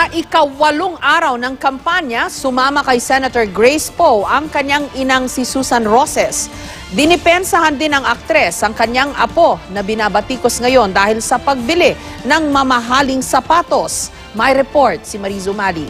Sa ikawalong araw ng kampanya, sumama kay Senator Grace Poe ang kanyang inang si Susan Roses. Dinipensahan din ng aktres ang kanyang apo na binabatikos ngayon dahil sa pagbili ng mamahaling sapatos. May report si Mariz Umali.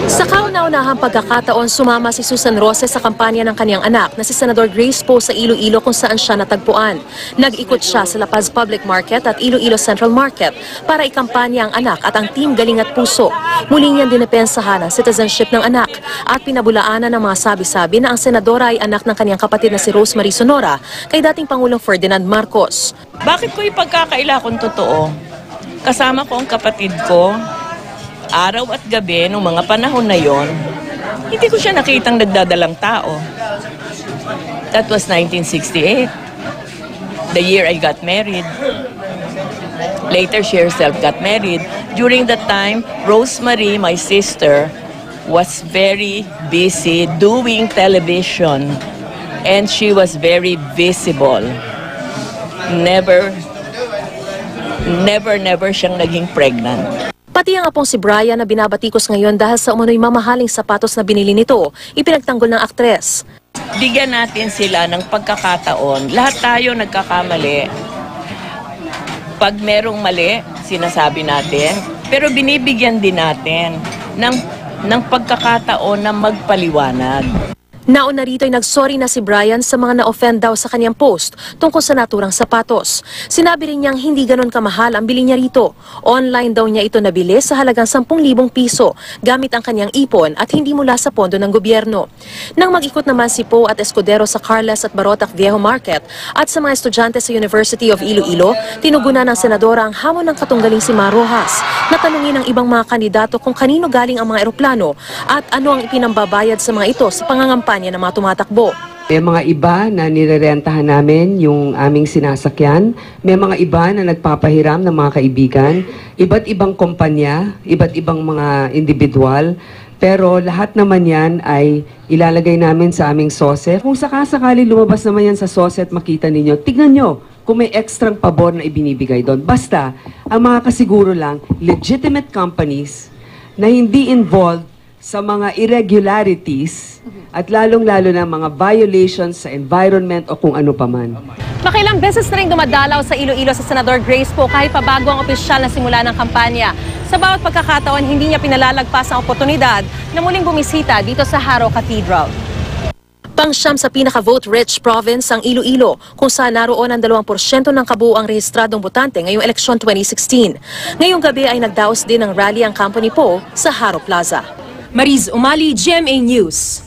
Sa kauna-unahang pagkakataon, sumama si Susan Roses sa kampanya ng kanyang anak na si Senador Grace Poe sa Iloilo kung saan siya natagpuan. Nag-ikot siya sa La Paz Public Market at Iloilo Central Market para ikampanya ang anak at ang Team Galing at Puso. Muli niyang dinipensahan ang citizenship ng anak at pinabulaanan ng mga sabi-sabi na ang senadora ay anak ng kanyang kapatid na si Rosemary Sonora kay dating Pangulong Ferdinand Marcos. Bakit ko ipagkakaila kung totoo? Kasama ko ang kapatid ko, araw at gabi, nung mga panahon na yon, hindi ko siya nakitang nagdadalang tao. That was 1968, the year I got married. Later, she herself got married. During that time, Rosemary, my sister, was very busy doing television, and she was very visible. Never siyang naging pregnant. Pati ang apong si Brian na binabatikos ngayon dahil sa umano'y mamahaling sapatos na binili nito, ipinagtanggol ng aktres. Bigyan natin sila ng pagkakataon. Lahat tayo nagkakamali. Pag merong mali, sinasabi natin. Pero binibigyan din natin ng pagkakataon na magpaliwanag. Nauna rito ay nagsorry na si Brian sa mga na-offend daw sa kanyang post tungkol sa naturang sapatos. Sinabi rin niyang hindi ganon kamahal ang bili niya rito. Online daw niya ito nabili sa halagang 10,000 piso gamit ang kanyang ipon at hindi mula sa pondo ng gobyerno. Nang mag-ikot naman si Poe at Escudero sa Carles at Barotac Viejo Market at sa mga estudyante sa University of Iloilo, tinugunan ng senadora ang hamon ng katunggaling si Mar Rojas. Natanungin ng ibang mga kandidato kung kanino galing ang mga eroplano at ano ang ipinambabayad sa mga ito sa pangangampanya ng mga tumatakbo. May mga iba na nirerentahan namin yung aming sinasakyan. May mga iba na nagpapahiram ng mga kaibigan. Iba't ibang kumpanya, iba't ibang mga individual. Pero lahat naman yan ay ilalagay namin sa aming SOSET. Kung sakasakali lumabas naman yan sa SOSET, makita ninyo, tignan nyo kung may ekstrang pabor na ibinibigay doon. Basta, ang mga kasiguro lang, legitimate companies na hindi involved sa mga irregularities at lalong-lalo na mga violations sa environment o kung ano paman. Makilang beses na rin dumadalaw sa Iloilo sa Senador Grace Poe kahit pa bago ang opisyal na simula ng kampanya. Sa bawat pagkakataon, hindi niya pinalalagpas ang oportunidad na muling bumisita dito sa Haro Cathedral. Pangsyam sa pinaka-vote-rich province ang Iloilo, kung saan naroon ang 2% ng kabuuang rehistradong botante ngayong eleksyon 2016. Ngayong gabi ay nagdaos din ng rally ang kampo ni Poe sa Haro Plaza. Mariz Umali, GMA News.